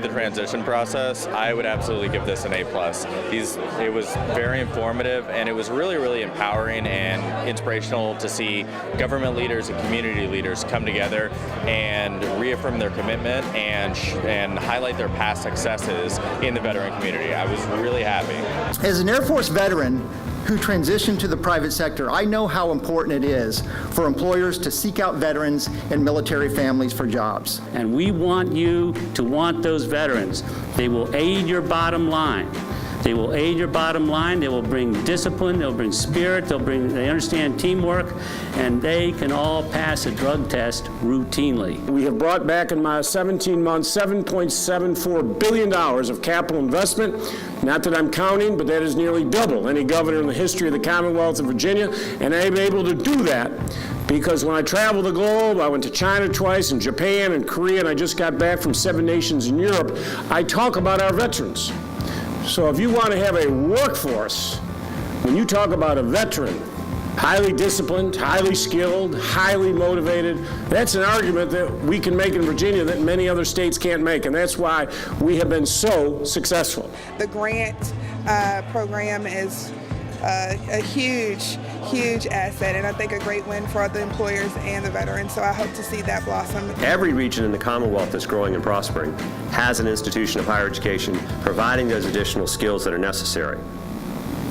the transition process, I would absolutely give this an A+. It was very informative, and it was really, really empowering and inspirational to see government leaders and community leaders come together and reaffirm their commitment and highlight their past successes in the veteran community. I was really happy. As an Air Force veteran who transitioned to the private sector, I know how important it is for employers to seek out veterans and military families for jobs. And we want you to want those veterans. They will aid your bottom line. They will aid your bottom line. They will bring discipline. They'll bring spirit. They understand teamwork, and they can all pass a drug test routinely. We have brought back in my 17 months $7.74 billion of capital investment. Not that I'm counting, but that is nearly double any governor in the history of the Commonwealth of Virginia, and I'm able to do that because when I travel the globe, I went to China twice, and Japan and Korea, and I just got back from 7 nations in Europe, I talk about our veterans. So if you want to have a workforce, when you talk about a veteran, highly disciplined, highly skilled, highly motivated, that's an argument that we can make in Virginia that many other states can't make, and that's why we have been so successful. The grant program is a huge asset, and I think a great win for the employers and the veterans, so I hope to see that blossom. Every region in the Commonwealth that's growing and prospering has an institution of higher education providing those additional skills that are necessary.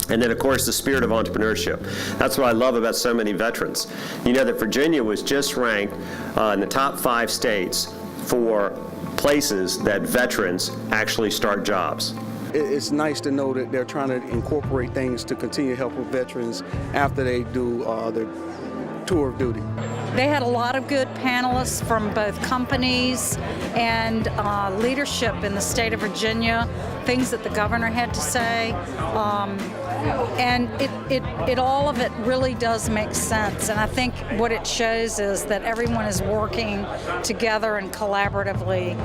And then, of course, the spirit of entrepreneurship. That's what I love about so many veterans. You know that Virginia was just ranked in the top 5 states for places that veterans actually start jobs. It's nice to know that they're trying to incorporate things to continue to help with veterans after they do their tour of duty. They had a lot of good panelists from both companies and leadership in the state of Virginia, things that the governor had to say, and it all of it really does make sense. And I think what it shows is that everyone is working together and collaboratively.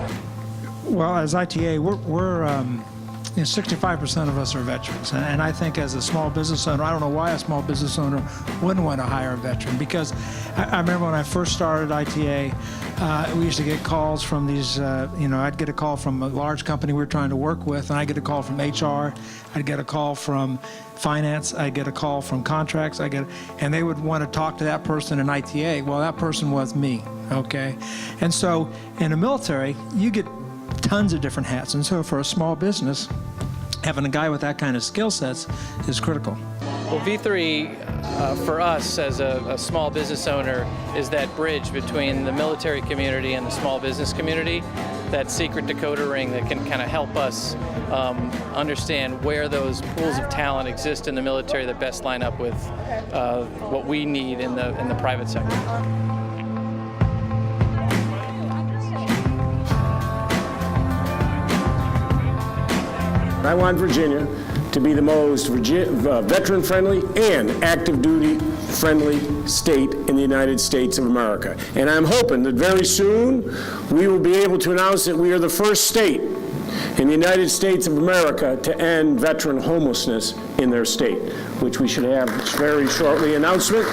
Well, as ITA, we're 65% of us are veterans, and I think as a small business owner, I don't know why a small business owner wouldn't want to hire a veteran, because I remember when I first started ITA, we used to get calls from these, I'd get a call from a large company we were trying to work with, and I'd get a call from HR, I'd get a call from finance, I'd get a call from contracts, and they would want to talk to that person in ITA. Well, that person was me, okay? And so in the military, you get tons of different hats, and so for a small business, having a guy with that kind of skill sets is critical. Well, V3 for us as a small business owner is that bridge between the military community and the small business community, that secret decoder ring that can kind of help us understand where those pools of talent exist in the military that best line up with what we need in the private sector. I want Virginia to be the most veteran-friendly and active-duty friendly state in the United States of America. And I'm hoping that very soon we will be able to announce that we are the first state in the United States of America to end veteran homelessness in their state, which we should have very shortly announcement.